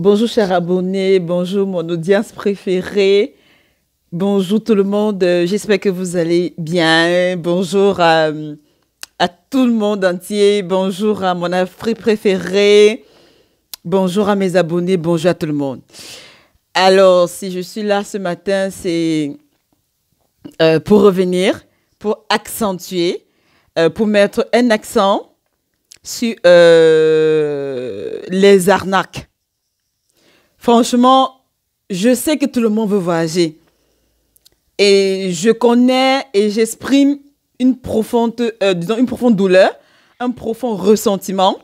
Bonjour chers abonnés, bonjour mon audience préférée, bonjour tout le monde, j'espère que vous allez bien, bonjour à tout le monde entier, bonjour à mon Afrique préférée, bonjour à mes abonnés, bonjour à tout le monde. Alors, si je suis là ce matin, c'est pour revenir, pour accentuer, pour mettre un accent sur les arnaques. Franchement, je sais que tout le monde veut voyager. Et je connais et j'exprime disons une profonde douleur, un profond ressentiment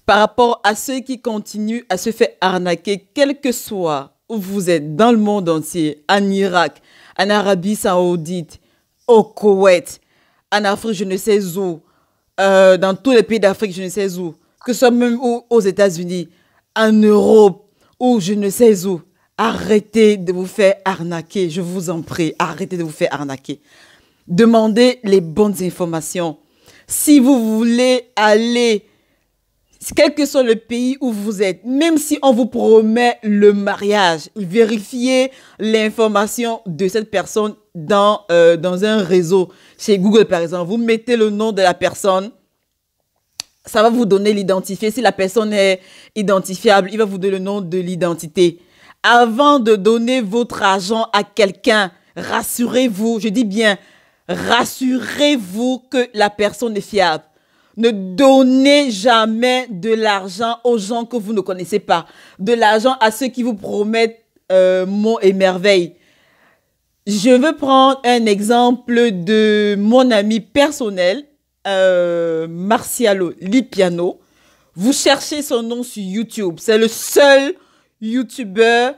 par rapport à ceux qui continuent à se faire arnaquer, quel que soit où vous êtes, dans le monde entier, en Irak, en Arabie Saoudite, au Koweït, en Afrique, je ne sais où, dans tous les pays d'Afrique, je ne sais où, que ce soit même aux États-Unis, en Europe, ou je ne sais où. Arrêtez de vous faire arnaquer, je vous en prie, arrêtez de vous faire arnaquer. Demandez les bonnes informations. Si vous voulez aller, quel que soit le pays où vous êtes, même si on vous promet le mariage, vérifiez l'information de cette personne dans un réseau. Chez Google, par exemple, vous mettez le nom de la personne, ça va vous donner l'identifié. Si la personne est identifiable, il va vous donner le nom de l'identité. Avant de donner votre argent à quelqu'un, rassurez-vous, je dis bien, rassurez-vous que la personne est fiable. Ne donnez jamais de l'argent aux gens que vous ne connaissez pas. De l'argent à ceux qui vous promettent monts et merveilles. Je veux prendre un exemple de mon ami personnel, Marcialo Lipiano. Vous cherchez son nom sur YouTube. C'est le seul YouTuber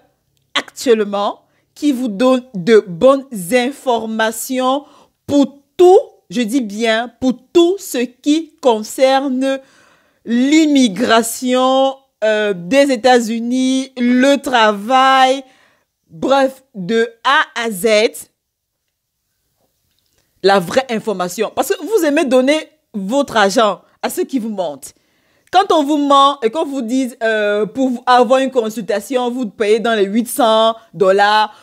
actuellement qui vous donne de bonnes informations pour tout, je dis bien, pour tout ce qui concerne l'immigration des États-Unis, le travail, bref, de A à Z. La vraie information. Parce que vous aimez donner votre argent à ceux qui vous mentent. Quand on vous ment et qu'on vous dise pour avoir une consultation, vous payez dans les $800,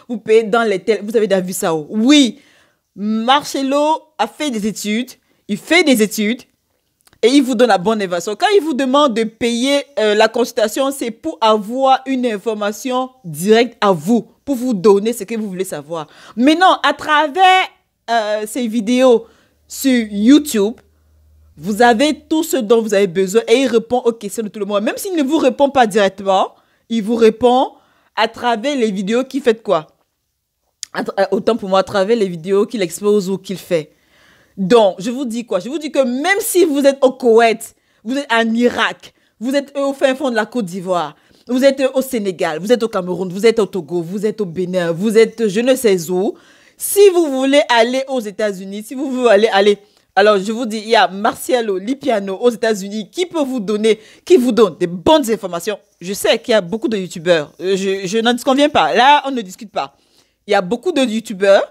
vous payez dans les tels. Vous avez déjà vu ça où? Oui, Marcelo a fait des études, il fait des études et il vous donne la bonne information. Quand il vous demande de payer la consultation, c'est pour avoir une information directe à vous, pour vous donner ce que vous voulez savoir. Mais non, à travers ces vidéos sur YouTube, vous avez tout ce dont vous avez besoin et il répond aux questions de tout le monde. Même s'il ne vous répond pas directement, il vous répond à travers les vidéos qu'il fait quoi? Autant pour moi, à travers les vidéos qu'il expose ou qu'il fait. Donc, je vous dis quoi? Je vous dis que même si vous êtes au Koweït, vous êtes en Irak, vous êtes au fin fond de la Côte d'Ivoire, vous êtes au Sénégal, vous êtes au Cameroun, vous êtes au Togo, vous êtes au Bénin, vous êtes je ne sais où. Si vous voulez aller aux États-Unis, si vous voulez aller... Alors, je vous dis, il y a Marcialo Lipiano aux États-Unis qui peut vous donner, qui vous donne des bonnes informations. Je sais qu'il y a beaucoup de YouTubeurs. Je n'en conviens pas. Là, on ne discute pas. Il y a beaucoup de YouTubeurs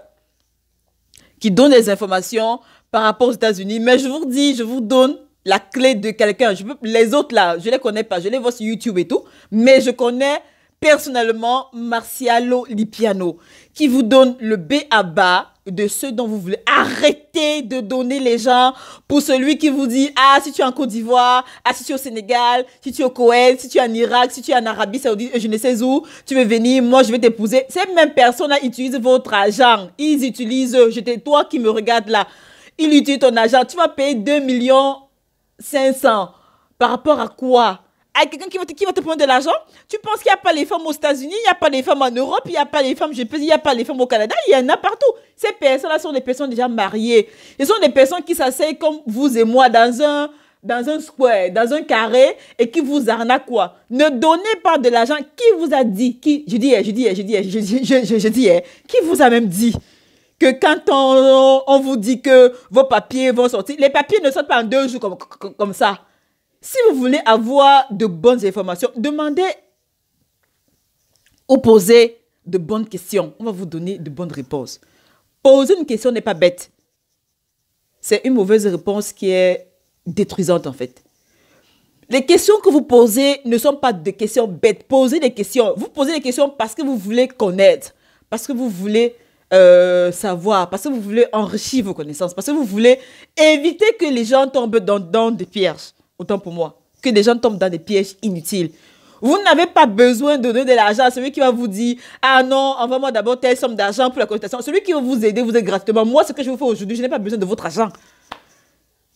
qui donnent des informations par rapport aux États-Unis. Mais je vous dis, je vous donne la clé de quelqu'un. Les autres là, je ne les connais pas. Je les vois sur YouTube et tout. Mais je connais personnellement Marcialo Lipiano qui vous donne le B à bas de ce dont vous voulez. Arrêtez de donner les gens pour celui qui vous dit « Ah, si tu es en Côte d'Ivoire, ah, si tu es au Sénégal, si tu es au Koweït, si tu es en Irak, si tu es en Arabie Saoudite, je ne sais où, tu veux venir, moi je vais t'épouser. » Ces mêmes personnes-là utilisent votre argent. Ils utilisent, toi qui me regardes là, ils utilisent ton argent. Tu vas payer 2,5 millions par rapport à quoi? À quelqu'un qui va te prendre de l'argent? Tu penses qu'il n'y a pas les femmes aux États-Unis, il n'y a pas les femmes en Europe, il n'y a pas les femmes, il n'y a pas les femmes au Canada, il y en a partout. Ces personnes-là sont des personnes déjà mariées. Ce sont des personnes qui s'asseyent comme vous et moi dans un square, dans un carré et qui vous arnaquent quoi. Ne donnez pas de l'argent. Qui vous a dit, qui vous a même dit que quand on vous dit que vos papiers vont sortir, les papiers ne sortent pas en 2 jours comme ça. Si vous voulez avoir de bonnes informations, demandez ou posez de bonnes questions. On va vous donner de bonnes réponses. Poser une question n'est pas bête. C'est une mauvaise réponse qui est détruisante en fait. Les questions que vous posez ne sont pas des questions bêtes. Posez des questions. Vous posez des questions parce que vous voulez connaître, parce que vous voulez savoir, parce que vous voulez enrichir vos connaissances, parce que vous voulez éviter que les gens tombent dans des pièges. Autant pour moi, que les gens tombent dans des pièges inutiles. Vous n'avez pas besoin de donner de l'argent à celui qui va vous dire « Ah non, envoie-moi d'abord telle somme d'argent pour la consultation. » Celui qui va vous aider, vous aide gratuitement. Moi, ce que je vous fais aujourd'hui, je n'ai pas besoin de votre argent.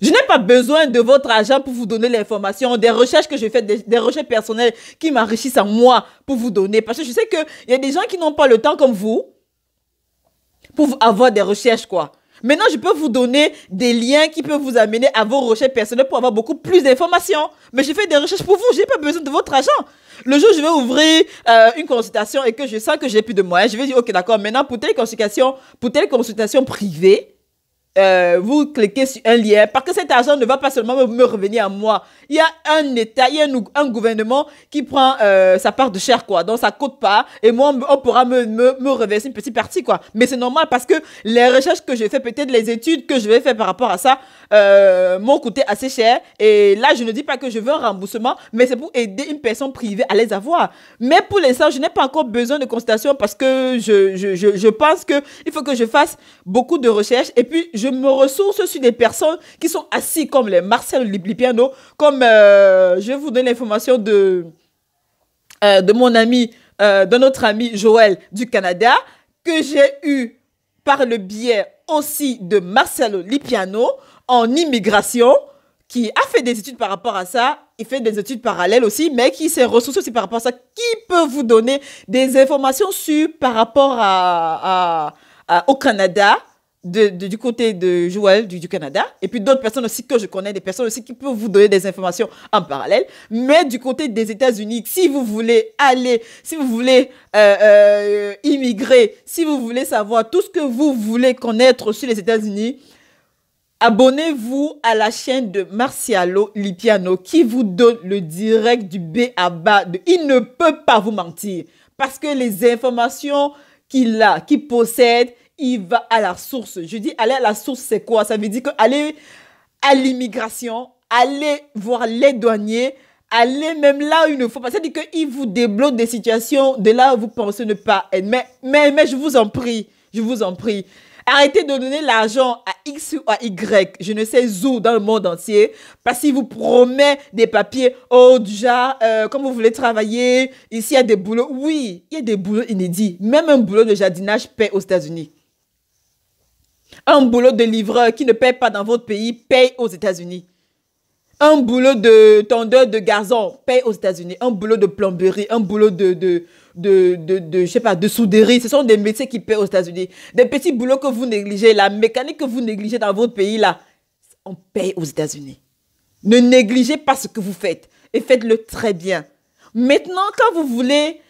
Je n'ai pas besoin de votre argent pour vous donner l'information, des recherches que je fais, des recherches personnelles qui m'enrichissent en moi pour vous donner. Parce que je sais qu'il y a des gens qui n'ont pas le temps comme vous pour avoir des recherches, quoi. Maintenant, je peux vous donner des liens qui peuvent vous amener à vos recherches personnelles pour avoir beaucoup plus d'informations. Mais je fais des recherches pour vous, je n'ai pas besoin de votre argent. Le jour où je vais ouvrir une consultation et que je sens que j'ai plus de moyens, je vais dire, ok, d'accord, maintenant, pour telle consultation privée, vous cliquez sur un lien parce que cet argent ne va pas seulement me revenir à moi. Il y a un État, il y a un gouvernement qui prend sa part de chair, quoi. Donc, ça coûte pas. Et moi, on pourra me reverser une petite partie, quoi. Mais c'est normal parce que les recherches que je fais, peut-être les études que je vais faire par rapport à ça, m'ont coûté assez cher. Et là, je ne dis pas que je veux un remboursement, mais c'est pour aider une personne privée à les avoir. Mais pour l'instant, je n'ai pas encore besoin de consultation parce que je pense qu'il faut que je fasse beaucoup de recherches. Et puis, je me ressource sur des personnes qui sont assises comme les Marcel Lipiano, comme je vais vous donner l'information de mon ami, de notre ami Joël du Canada, que j'ai eu par le biais aussi de Marcelo Lipiano en immigration, qui a fait des études par rapport à ça. Il fait des études parallèles aussi, mais qui s'est ressourcé aussi par rapport à ça, qui peut vous donner des informations sur par rapport au Canada, du côté de Joël du Canada, et puis d'autres personnes aussi que je connais, des personnes aussi qui peuvent vous donner des informations en parallèle. Mais du côté des États-Unis, si vous voulez aller, si vous voulez immigrer, si vous voulez savoir tout ce que vous voulez connaître sur les États-Unis, abonnez-vous à la chaîne de Marcialo Lipiano qui vous donne le direct du B à bas. Il ne peut pas vous mentir parce que les informations qu'il possède, il va à la source. Je dis aller à la source, c'est quoi? Ça veut dire que aller à l'immigration, aller voir les douaniers, aller même là où il ne faut pas. C'est-à-dire qu'il vous débloque des situations de là où vous pensez ne pas être. Mais je vous en prie, arrêtez de donner l'argent à X ou à Y, je ne sais où dans le monde entier, parce qu'il vous promet des papiers, du genre, comme vous voulez travailler, ici il y a des boulots. Oui, il y a des boulots inédits. Même un boulot de jardinage paie aux États-Unis. Un boulot de livreur qui ne paie pas dans votre pays paye aux États-Unis. Un boulot de tondeur de gazon paye aux États-Unis. Un boulot de plomberie, un boulot je sais pas, de soudérie. Ce sont des métiers qui paient aux États-Unis. Des petits boulots que vous négligez, la mécanique que vous négligez dans votre pays, là, on paye aux États-Unis. Ne négligez pas ce que vous faites et faites-le très bien. Maintenant, quand vous voulez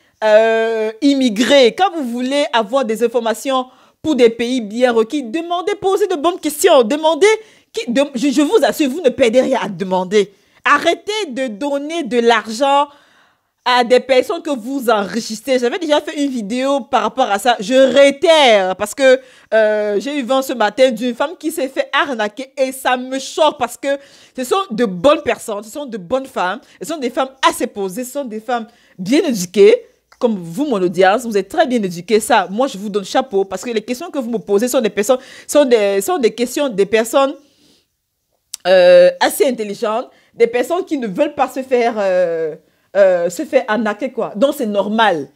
immigrer, quand vous voulez avoir des informations pour des pays bien requis, demandez, posez de bonnes questions. Demandez, je vous assure, vous ne perdez rien à demander. Arrêtez de donner de l'argent à des personnes que vous enrichissez. J'avais déjà fait une vidéo par rapport à ça. Je réitère parce que j'ai eu vent ce matin d'une femme qui s'est fait arnaquer et ça me choque parce que ce sont de bonnes personnes, ce sont de bonnes femmes, ce sont des femmes assez posées, ce sont des femmes bien éduquées. Comme vous, mon audience, vous êtes très bien éduqués. Ça, moi, je vous donne chapeau parce que les questions que vous me posez sont des personnes, sont des questions des personnes assez intelligentes, des personnes qui ne veulent pas se faire arnaquer, quoi. Donc, c'est normal.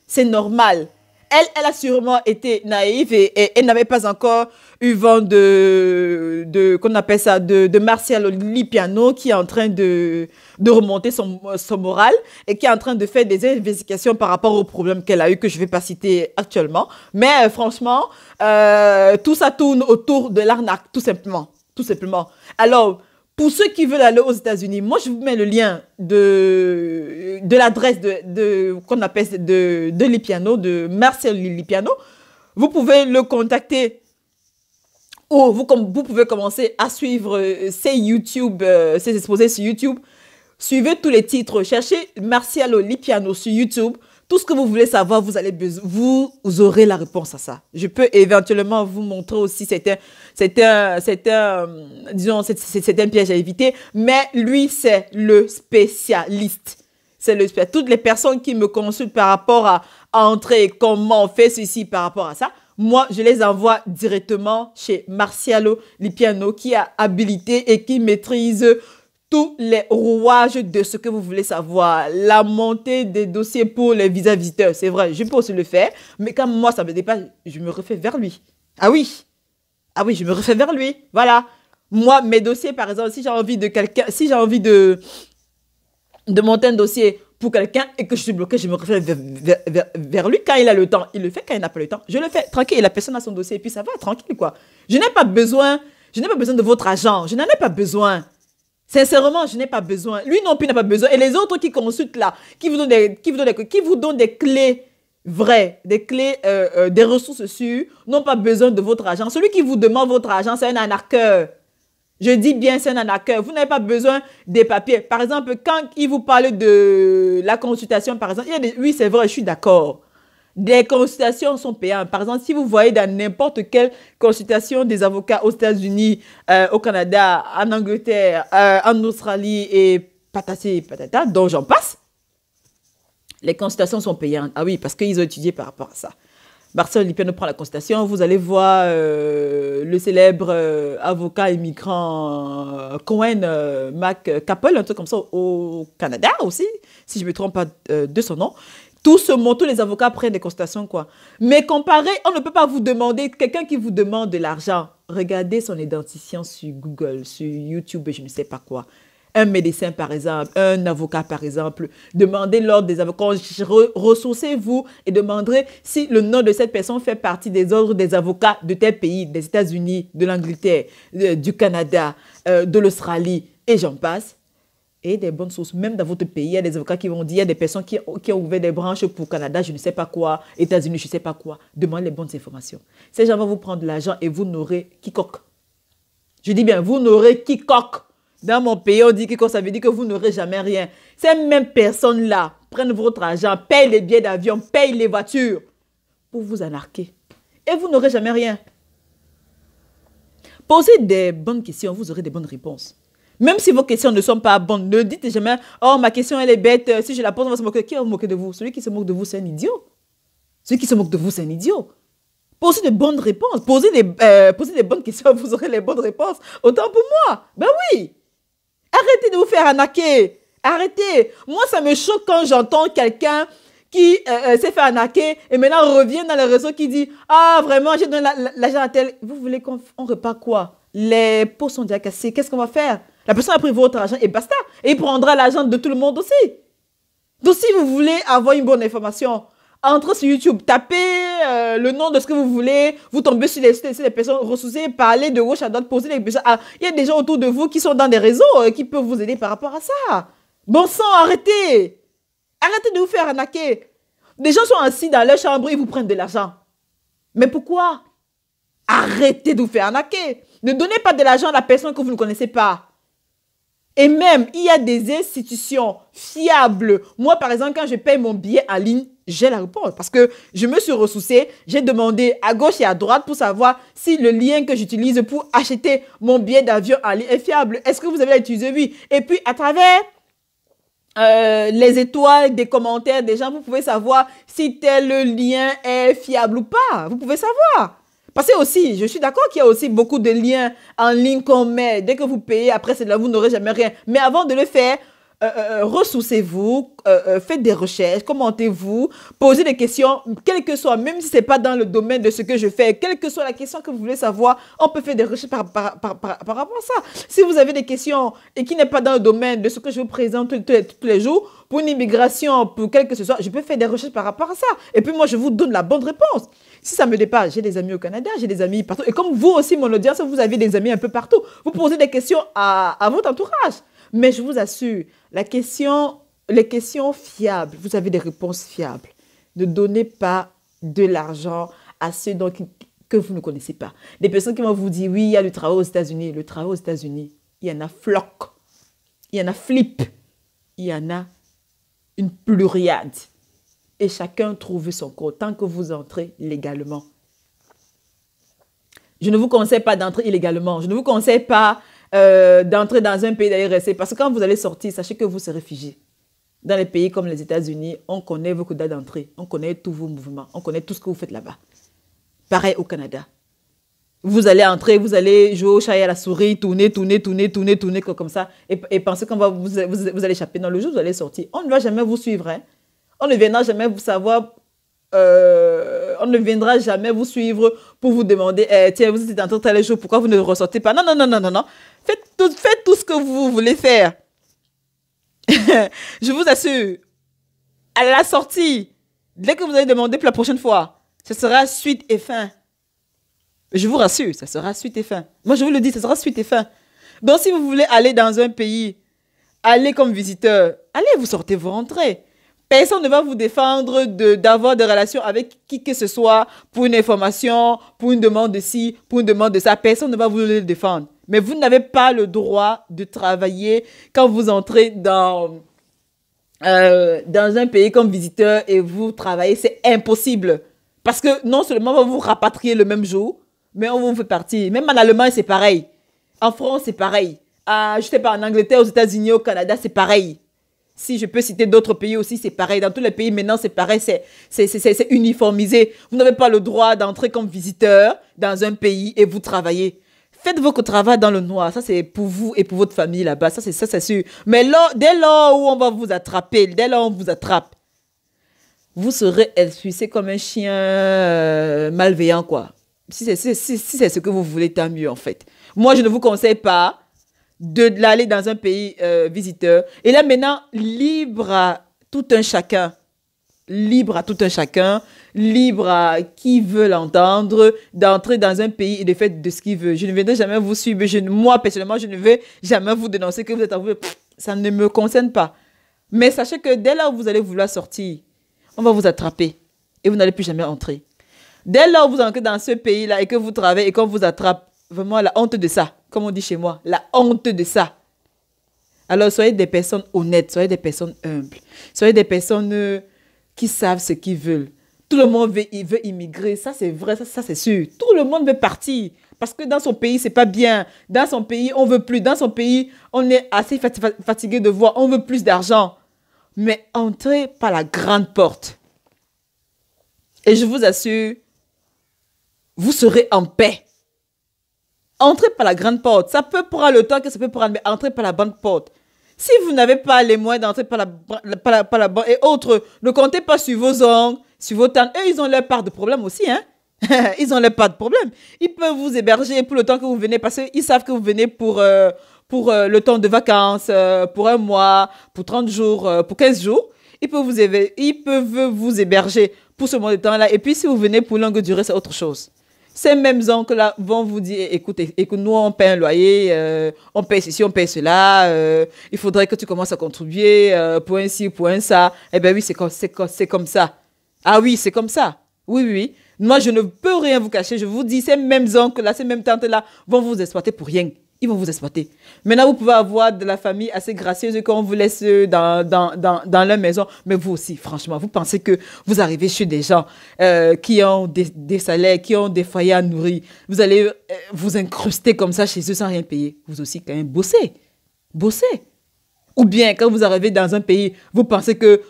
C'est normal. Elle a sûrement été naïve et elle n'avait pas encore eu vent qu'on appelle ça, de Marcial Lipiano qui est en train de remonter son moral et qui est en train de faire des investigations par rapport aux problèmes qu'elle a eu que je ne vais pas citer actuellement. Mais franchement, tout ça tourne autour de l'arnaque, tout simplement. Tout simplement. Alors, pour ceux qui veulent aller aux États-Unis, moi, je vous mets le lien de l'adresse qu'on appelle de Lipiano, de Marcel Lipiano. Vous pouvez le contacter ou vous pouvez commencer à suivre ses exposés sur YouTube. Suivez tous les titres. Cherchez Marcialo Lipiano sur YouTube. Tout ce que vous voulez savoir, vous aurez la réponse à ça. Je peux éventuellement vous montrer aussi, disons, c'est un piège à éviter, mais lui, c'est le spécialiste. C'est le spécialiste. Toutes les personnes qui me consultent par rapport à entrer, comment on fait ceci par rapport à ça, moi, je les envoie directement chez Marcialo Lipiano, qui a habilité et qui maîtrise tous les rouages de ce que vous voulez savoir. La montée des dossiers pour les visas visiteurs, c'est vrai, je peux aussi le faire, mais quand moi, ça me dépasse, je me refais vers lui. Ah oui, je me refais vers lui, voilà. Moi, mes dossiers, par exemple, si j'ai envie de monter un dossier pour quelqu'un et que je suis bloqué, je me refais vers lui. Quand il a le temps, il le fait. Quand il n'a pas le temps, je le fais. Tranquille, la personne a son dossier et puis ça va, tranquille, quoi. Je n'ai pas besoin de votre argent. Je n'en ai pas besoin. Sincèrement, je n'ai pas besoin. Lui non plus n'a pas besoin. Et les autres qui consultent là, qui vous donnent des clés vraies, des clés, des ressources sûres, n'ont pas besoin de votre argent. Celui qui vous demande votre argent, c'est un arnaqueur. Je dis bien, c'est un arnaqueur. Vous n'avez pas besoin des papiers. Par exemple, quand il vous parle de la consultation, par exemple, oui, c'est vrai, je suis d'accord. Des consultations sont payantes. Par exemple, si vous voyez dans n'importe quelle consultation des avocats aux États-Unis, au Canada, en Angleterre, en Australie et patati patata, dont j'en passe, les consultations sont payantes. Ah oui, parce qu'ils ont étudié par rapport à ça. Marcel Lipiano prend la consultation, vous allez voir le célèbre avocat immigrant Cohen McCappell, un truc comme ça au Canada aussi, si je ne me trompe pas de son nom. Tous les avocats prennent des consultations, quoi. Mais comparé, on ne peut pas vous demander, quelqu'un qui vous demande de l'argent, regardez son identifiant sur Google, sur YouTube, je ne sais pas quoi. Un médecin, par exemple, un avocat, par exemple, demandez l'ordre des avocats, ressourcez-vous et demandez si le nom de cette personne fait partie des ordres des avocats de tel pays, des États-Unis, de l'Angleterre, du Canada, de l'Australie, et j'en passe. Et des bonnes sources, même dans votre pays, il y a des avocats qui vont dire, il y a des personnes qui ont ouvert des branches pour Canada, je ne sais pas quoi, États-Unis, je ne sais pas quoi. Demandez les bonnes informations. Ces gens vont vous prendre de l'argent et vous n'aurez quiconque. Je dis bien, vous n'aurez quiconque. Dans mon pays, on dit que ça veut dire que vous n'aurez jamais rien. Ces mêmes personnes-là prennent votre argent, payent les billets d'avion, payent les voitures pour vous anarquer. Et vous n'aurez jamais rien. Posez des bonnes questions, vous aurez des bonnes réponses. Même si vos questions ne sont pas bonnes, ne dites jamais « Oh, ma question, elle est bête. Si je la pose, on va se moquer. » Qui va se moquer de vous? Celui qui se moque de vous, c'est un idiot. Celui qui se moque de vous, c'est un idiot. Posez de bonnes réponses. Posez des bonnes questions, vous aurez les bonnes réponses. Autant pour moi. Ben oui. Arrêtez de vous faire arnaquer. Arrêtez. Moi, ça me choque quand j'entends quelqu'un qui s'est fait arnaquer et maintenant revient dans les réseaux qui dit « Ah, vraiment, j'ai donné l'argent à tel. » Vous voulez qu'on repart quoi? Les pots sont déjà cassés. Qu'est-ce qu'on va faire? La personne a pris votre argent et basta. Et il prendra l'argent de tout le monde aussi. Donc, si vous voulez avoir une bonne information, entrez sur YouTube, tapez le nom de ce que vous voulez, vous tombez sur les personnes ressourcées, parlez de gauche à droite, posez les questions. Il y a des gens autour de vous qui sont dans des réseaux qui peuvent vous aider par rapport à ça. Bon sang, arrêtez. Arrêtez de vous faire arnaquer. Des gens sont assis dans leur chambre et ils vous prennent de l'argent. Mais pourquoi? Arrêtez de vous faire arnaquer. Ne donnez pas de l'argent à la personne que vous ne connaissez pas. Et même, il y a des institutions fiables. Moi, par exemple, quand je paye mon billet en ligne, j'ai la réponse. Parce que je me suis ressourcée, j'ai demandé à gauche et à droite pour savoir si le lien que j'utilise pour acheter mon billet d'avion en ligne est fiable. Est-ce que vous avez utilisé? Oui. Et puis, à travers les étoiles, des commentaires des gens, vous pouvez savoir si tel lien est fiable ou pas. Vous pouvez savoir. Parce que aussi, je suis d'accord qu'il y a aussi beaucoup de liens en ligne qu'on met. Dès que vous payez, après, c'est là, vous n'aurez jamais rien. Mais avant de le faire, ressourcez-vous, faites des recherches, commentez-vous, posez des questions, quel que soit, même si ce n'est pas dans le domaine de ce que je fais, quelle que soit la question que vous voulez savoir, on peut faire des recherches par rapport à ça. Si vous avez des questions et qui n'est pas dans le domaine de ce que je vous présente tous les jours, pour une immigration, pour quel que ce soit, je peux faire des recherches par rapport à ça. Et puis moi, je vous donne la bonne réponse. Si ça me dépasse, j'ai des amis au Canada, j'ai des amis partout. Et comme vous aussi, mon audience, vous avez des amis un peu partout. Vous posez des questions à votre entourage. Mais je vous assure, les questions fiables, vous avez des réponses fiables. Ne donnez pas de l'argent à ceux que vous ne connaissez pas. Des personnes qui vont vous dire, oui, il y a le travail aux États-Unis. Le travail aux États-Unis, il y en a floc, il y en a flip, il y en a une pluriade. et chacun trouve son compte tant que vous entrez légalement. Je ne vous conseille pas d'entrer illégalement. Je ne vous conseille pas d'entrer dans un pays d'aller rester. Parce que quand vous allez sortir, sachez que vous serez figé. Dans les pays comme les États-Unis, on connaît vos quotas d'entrée. On connaît tous vos mouvements. On connaît tout ce que vous faites là-bas. Pareil au Canada. Vous allez entrer, vous allez jouer au chat et à la souris, tourner comme ça. Et penser qu'on va vous allez échapper. Dans le jour où vous allez sortir, on ne va jamais vous suivre. Hein. On ne viendra jamais vous savoir... on ne viendra jamais vous suivre pour vous demander tiens, vous êtes entré tel jour, pourquoi vous ne ressortez pas? Non. Faites tout ce que vous voulez faire. Je vous assure, à la sortie, dès que vous allez demander pour la prochaine fois, ce sera suite et fin. Je vous rassure, ça sera suite et fin. Moi, je vous le dis, ça sera suite et fin. Donc, si vous voulez aller dans un pays, allez comme visiteur, allez, vous sortez, vous rentrez. Personne ne va vous défendre d'avoir des relations avec qui que ce soit pour une information, pour une demande de ci, pour une demande de ça. Personne ne va vous le défendre. Mais vous n'avez pas le droit de travailler quand vous entrez dans un pays comme visiteur et vous travaillez. C'est impossible. Parce que non seulement on va vous rapatrier le même jour, mais on vous fait partir. Même en Allemagne, c'est pareil. En France, c'est pareil. Je ne sais pas, en Angleterre, aux États-Unis, au Canada, c'est pareil. Si je peux citer d'autres pays aussi, c'est pareil. Dans tous les pays, maintenant, c'est pareil. C'est uniformisé. Vous n'avez pas le droit d'entrer comme visiteur dans un pays et vous travaillez. Faites votre travail dans le noir. Ça, c'est pour vous et pour votre famille là-bas. Ça, c'est sûr. Mais là, dès lors où on va vous attraper, dès lors où on vous attrape, vous serez expulsé comme un chien malveillant, quoi. Si c'est ce que vous voulez, tant mieux, en fait. Moi, je ne vous conseille pas d'aller dans un pays visiteur. Et là, maintenant, libre à tout un chacun. Libre à tout un chacun. Libre à qui veut l'entendre, d'entrer dans un pays et de faire de ce qu'il veut. Je ne viendrai jamais vous suivre. Moi, personnellement, je ne vais jamais vous dénoncer que vous êtes avoué. Ça ne me concerne pas. Mais sachez que dès là où vous allez vouloir sortir, on va vous attraper. Et vous n'allez plus jamais entrer. Dès lors où vous entrez dans ce pays-là et que vous travaillez et qu'on vous attrape, vraiment la honte de ça, comme on dit chez moi, la honte de ça. Alors soyez des personnes honnêtes, soyez des personnes humbles, soyez des personnes qui savent ce qu'ils veulent. Tout le monde veut immigrer, ça c'est vrai, ça c'est sûr. Tout le monde veut partir parce que dans son pays, c'est pas bien. Dans son pays, on veut plus. Dans son pays, on est assez fatigué de voir, on veut plus d'argent. Mais entrez par la grande porte. Et je vous assure, vous serez en paix. Entrez par la grande porte. Ça peut prendre le temps que ça peut prendre, mais entrez par la bonne porte. Si vous n'avez pas les moyens d'entrer par la bonne et autres, ne comptez pas sur vos ongles, sur vos tantes. Eux, ils ont leur part de problème aussi, hein. Ils ont leur part de problème. Ils peuvent vous héberger pour le temps que vous venez, parce qu'ils savent que vous venez pour le temps de vacances, pour un mois, pour 30 jours, pour 15 jours. Ils peuvent vous héberger pour ce mois de temps-là. Et puis, si vous venez pour longue durée, c'est autre chose. Ces mêmes oncles-là vont vous dire, écoute, nous, on paie un loyer, on paie ceci, on paie cela, il faudrait que tu commences à contribuer pour un ci, pour un ça. Eh bien oui, c'est comme ça. Ah oui, c'est comme ça. Oui. Moi, je ne peux rien vous cacher. Je vous dis, ces mêmes oncles-là, ces mêmes tantes-là vont vous exploiter pour rien. Ils vont vous exploiter. Maintenant, vous pouvez avoir de la famille assez gracieuse qu'on vous laisse dans leur maison. Mais vous aussi, franchement, vous pensez que vous arrivez chez des gens qui ont des salaires, qui ont des foyers à nourrir. Vous allez vous incruster comme ça chez eux sans rien payer. Vous aussi, quand même, bossez. Ou bien, quand vous arrivez dans un pays, vous pensez que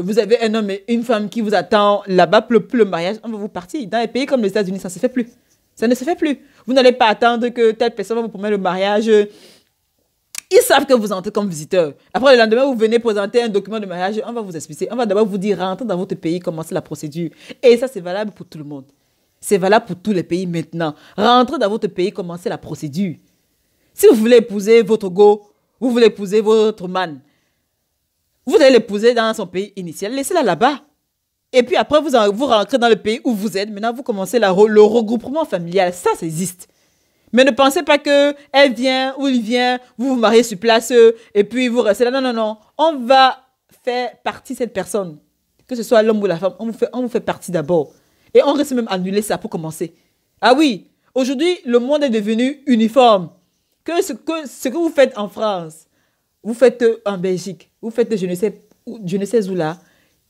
vous avez un homme et une femme qui vous attend là-bas pour le mariage. On va vous partir. Dans les pays comme les États-Unis, ça ne se fait plus. Ça ne se fait plus. Vous n'allez pas attendre que telle personne va vous promettre le mariage. Ils savent que vous entrez comme visiteur. Après, le lendemain, vous venez présenter un document de mariage. On va vous expliquer. On va d'abord vous dire, rentrez dans votre pays, commencez la procédure. Et ça, c'est valable pour tout le monde. C'est valable pour tous les pays maintenant. Rentrez dans votre pays, commencez la procédure. Si vous voulez épouser votre go, vous voulez épouser votre man, vous allez l'épouser dans son pays initial. Laissez-la là-bas. Et puis après, vous rentrez dans le pays où vous êtes. Maintenant, vous commencez le regroupement familial. Ça existe. Mais ne pensez pas qu'elle vient ou il vient, vous vous mariez sur place et puis vous restez là. Non. On va faire partie de cette personne. Que ce soit l'homme ou la femme, on vous fait partie d'abord. Et on risque même annuler ça pour commencer. Ah oui, aujourd'hui, le monde est devenu uniforme. Que ce que vous faites en France, vous faites en Belgique, vous faites je ne sais où là,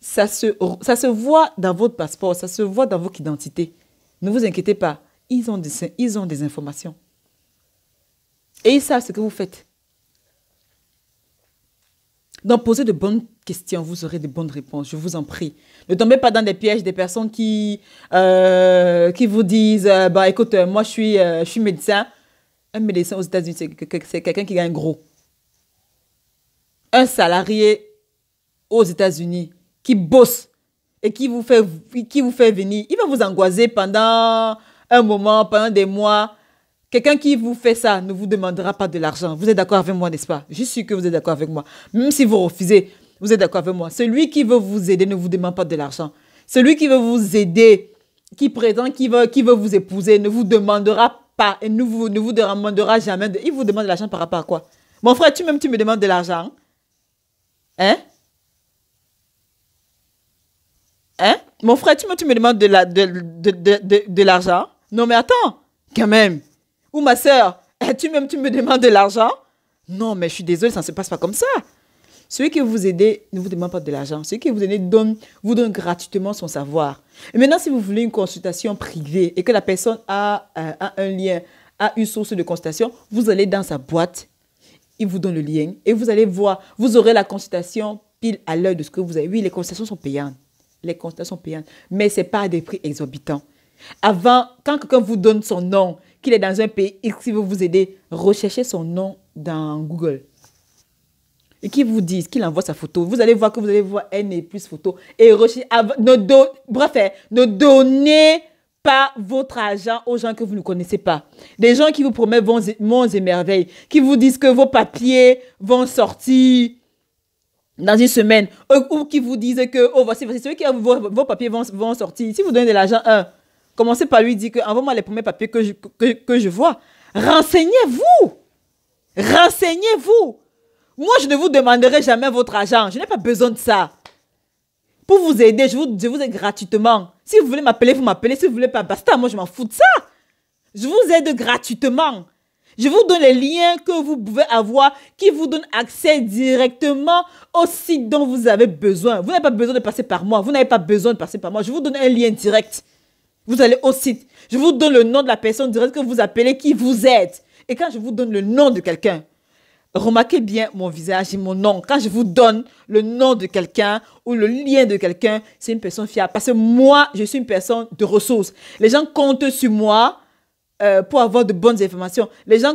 ça se voit dans votre passeport, ça se voit dans votre identité. Ne vous inquiétez pas, ils ont des informations. Et ils savent ce que vous faites. Donc, posez de bonnes questions, vous aurez de bonnes réponses, je vous en prie. Ne tombez pas dans des pièges des personnes qui vous disent bah, écoute, moi je suis médecin. Un médecin aux États-Unis, c'est quelqu'un qui gagne gros. Un salarié aux États-Unis qui bosse et qui vous fait venir, il va vous angoisser pendant un moment, pendant des mois. Quelqu'un qui vous fait ça ne vous demandera pas de l'argent. Vous êtes d'accord avec moi, n'est-ce pas? Je suis sûr que vous êtes d'accord avec moi. Même si vous refusez, vous êtes d'accord avec moi. Celui qui veut vous aider ne vous demande pas de l'argent. Celui qui veut vous aider, qui prétend qui veut vous épouser, ne vous demandera pas et ne vous demandera jamais. Il vous demande de l'argent par rapport à quoi? Mon frère, tu me demandes de l'argent. Hein? Hein? Mon frère, tu me demandes de l'argent? Non, mais attends, quand même. Ou ma soeur, tu me demandes de l'argent? Non, mais je suis désolée, ça ne se passe pas comme ça. Celui qui vous aide ne vous demande pas de l'argent. Celui qui vous aide vous donne gratuitement son savoir. Et maintenant, si vous voulez une consultation privée et que la personne a un lien, a une source de consultation, vous allez dans sa boîte, il vous donne le lien et vous allez voir, vous aurez la consultation pile à l'heure de ce que vous avez. Oui, les consultations sont payantes. Les consultations sont payantes, mais ce n'est pas à des prix exorbitants. Avant, quand quelqu'un vous donne son nom, qu'il est dans un pays X qui veut vous aider, recherchez son nom dans Google. Et qu'il vous dise, qu'il envoie sa photo. Vous allez voir que vous allez voir N et plus photos. Et recherchez, ne donnez pas votre argent aux gens que vous ne connaissez pas. Des gens qui vous promettent monts et merveilles, qui vous disent que vos papiers vont sortir dans une semaine, ou qui vous disent que, oh, voici, celui qui a vos papiers vont sortir. Si vous donnez de l'argent, commencez par lui dire que envoie-moi les premiers papiers que je vois. Renseignez-vous. Renseignez-vous. Moi, je ne vous demanderai jamais votre argent. Je n'ai pas besoin de ça. Pour vous aider, je vous aide gratuitement. Si vous voulez m'appeler, vous m'appelez. Si vous ne voulez pas, basta, moi, je m'en fous de ça. Je vous aide gratuitement. Je vous donne les liens que vous pouvez avoir qui vous donnent accès directement au site dont vous avez besoin. Vous n'avez pas besoin de passer par moi. Vous n'avez pas besoin de passer par moi. Je vous donne un lien direct. Vous allez au site. Je vous donne le nom de la personne directe que vous appelez qui vous aide. Et quand je vous donne le nom de quelqu'un, remarquez bien mon visage et mon nom. Quand je vous donne le nom de quelqu'un ou le lien de quelqu'un, c'est une personne fiable. Parce que moi, je suis une personne de ressources. Les gens comptent sur moi pour avoir de bonnes informations. Les gens